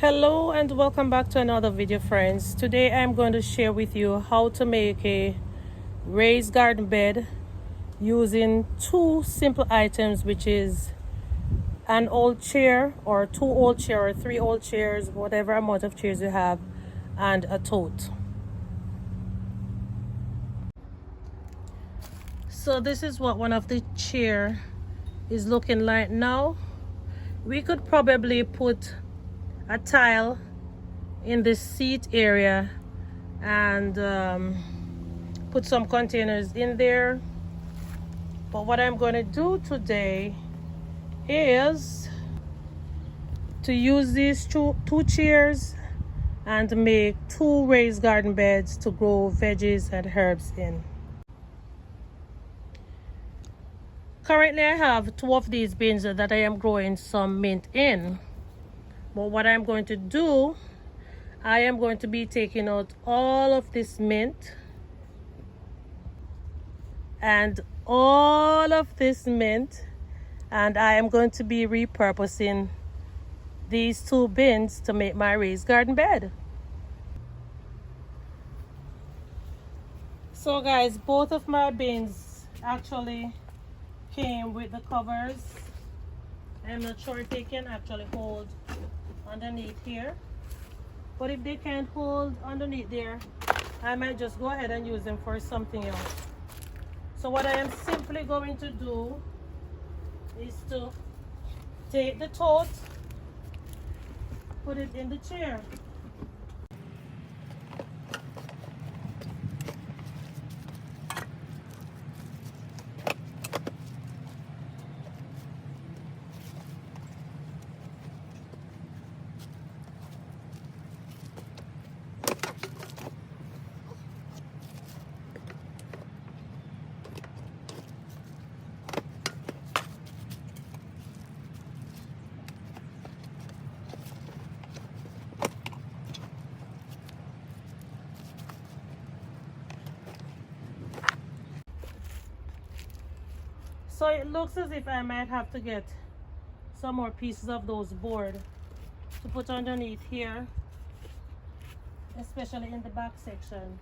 Hello and welcome back to another video, friends. Today I'm going to share with you how to make a raised garden bed using two simple items, which is an old chair or two old chairs or three old chairs, whatever amount of chairs you have, and a tote. So this is what one of the chair is looking like now. We could probably put a tile in the seat area and put some containers in there, but what I'm going to do today is to use these two chairs and make two raised garden beds to grow veggies and herbs in. Currently I have two of these bins that I am growing some mint in, but what I'm going to do, I am going to be taking out all of this mint and all of this mint, and I am going to be repurposing these two bins to make my raised garden bed. So guys, both of my bins actually came with the covers. I'm not sure if they can actually hold underneath here, but if they can't hold underneath there, I might just go ahead and use them for something else. So what I am simply going to do is to take the tote, put it in the chair. So it looks as if I might have to get some more pieces of those board to put underneath here, especially in the back section.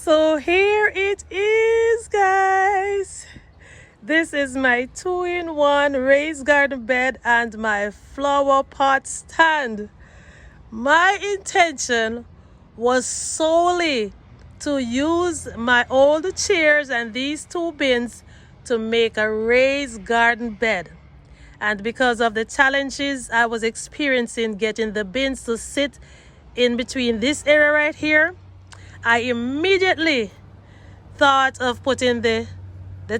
So here it is, guys. This is my 2-in-1 raised garden bed and my flower pot stand. My intention was solely to use my old chairs and these 2 bins to make a raised garden bed. And because of the challenges I was experiencing getting the bins to sit in between this area right here, I immediately thought of putting the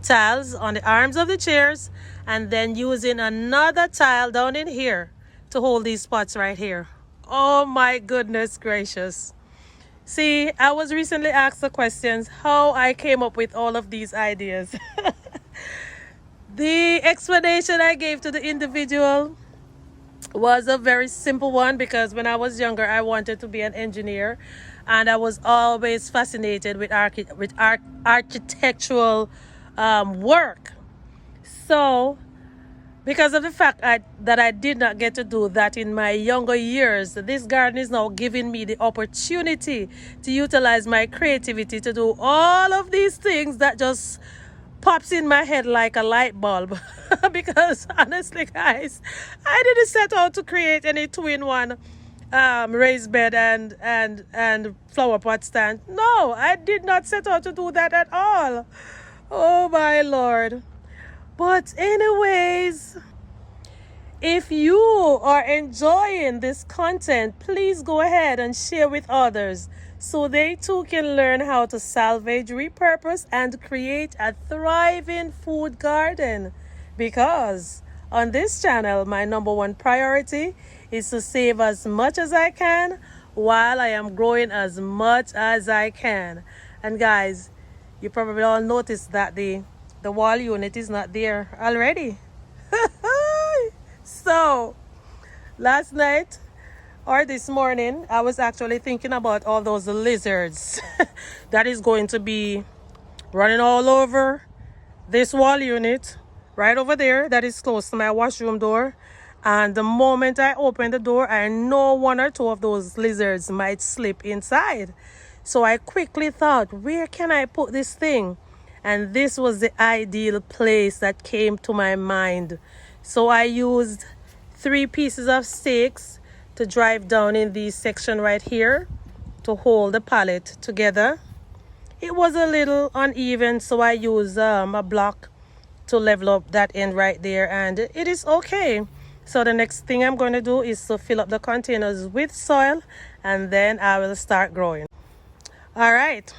tiles on the arms of the chairs and then using another tile down in here to hold these pots right here. Oh my goodness gracious. See, I was recently asked the questions how I came up with all of these ideas. The explanation I gave to the individual was a very simple one, because when I was younger I wanted to be an engineer and I was always fascinated with architectural work. So because of the fact that I did not get to do that in my younger years, this garden is now giving me the opportunity to utilize my creativity to do all of these things that just pops in my head like a light bulb. Because honestly, guys, I didn't set out to create any 2-in-1 raised bed and flower pot stand. No, I did not set out to do that at all. Oh my Lord. But anyways, if you are enjoying this content, please go ahead and share with others so they too can learn how to salvage, repurpose, and create a thriving food garden. Because on this channel, my #1 priority is to save as much as I can while I am growing as much as I can. And guys, you probably all noticed that the wall unit is not there already. So last night or this morning, I was actually thinking about all those lizards that is going to be running all over this wall unit right over there that is close to my washroom door. And the moment I open the door, I know 1 or 2 of those lizards might slip inside. So I quickly thought, where can I put this thing? And this was the ideal place that came to my mind. So I used 3 pieces of stakes to drive down in this section right here to hold the pallet together. It was a little uneven, so I used a block to level up that end right there, and it is okay. So the next thing I'm going to do is to fill up the containers with soil, and then I will start growing. All right.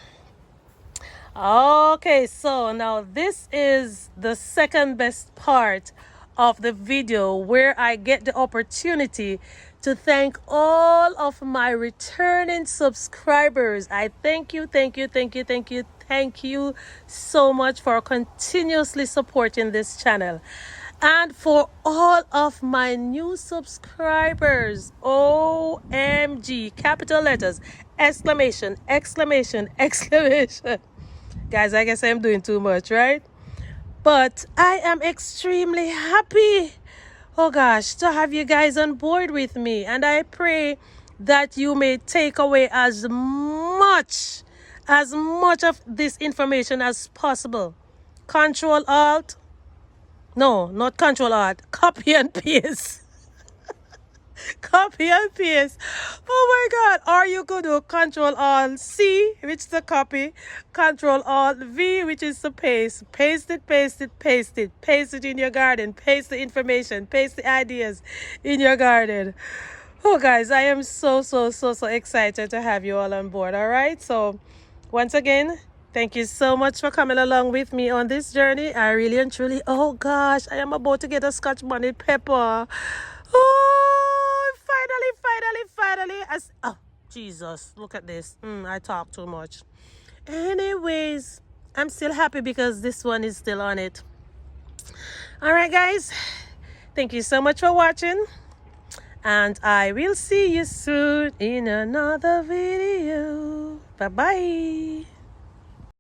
Okay, so now this is the second best part of the video, where I get the opportunity to thank all of my returning subscribers. I thank you so much for continuously supporting this channel. And for all of my new subscribers, OMG, capital letters, exclamation, exclamation, exclamation. Guys, I guess I'm doing too much, right? But I am extremely happy, oh gosh, to have you guys on board with me. And I pray that you may take away as much of this information as possible. Control Alt. No, not Control Alt. Copy and paste. Copy and paste. Oh my God. Or you could do Control Alt C, which is the copy. Control Alt V, which is the paste. Paste it, paste it, paste it. Paste it in your garden. Paste the information. Paste the ideas in your garden. Oh guys, I am so excited to have you all on board. All right. So once again, thank you so much for coming along with me on this journey. I really and truly, oh gosh, I am about to get a Scotch bonnet pepper. Oh, finally. Oh, Jesus, look at this. I talk too much. Anyways, I'm still happy because this one is still on it. All right, guys. Thank you so much for watching. And I will see you soon in another video. Bye-bye.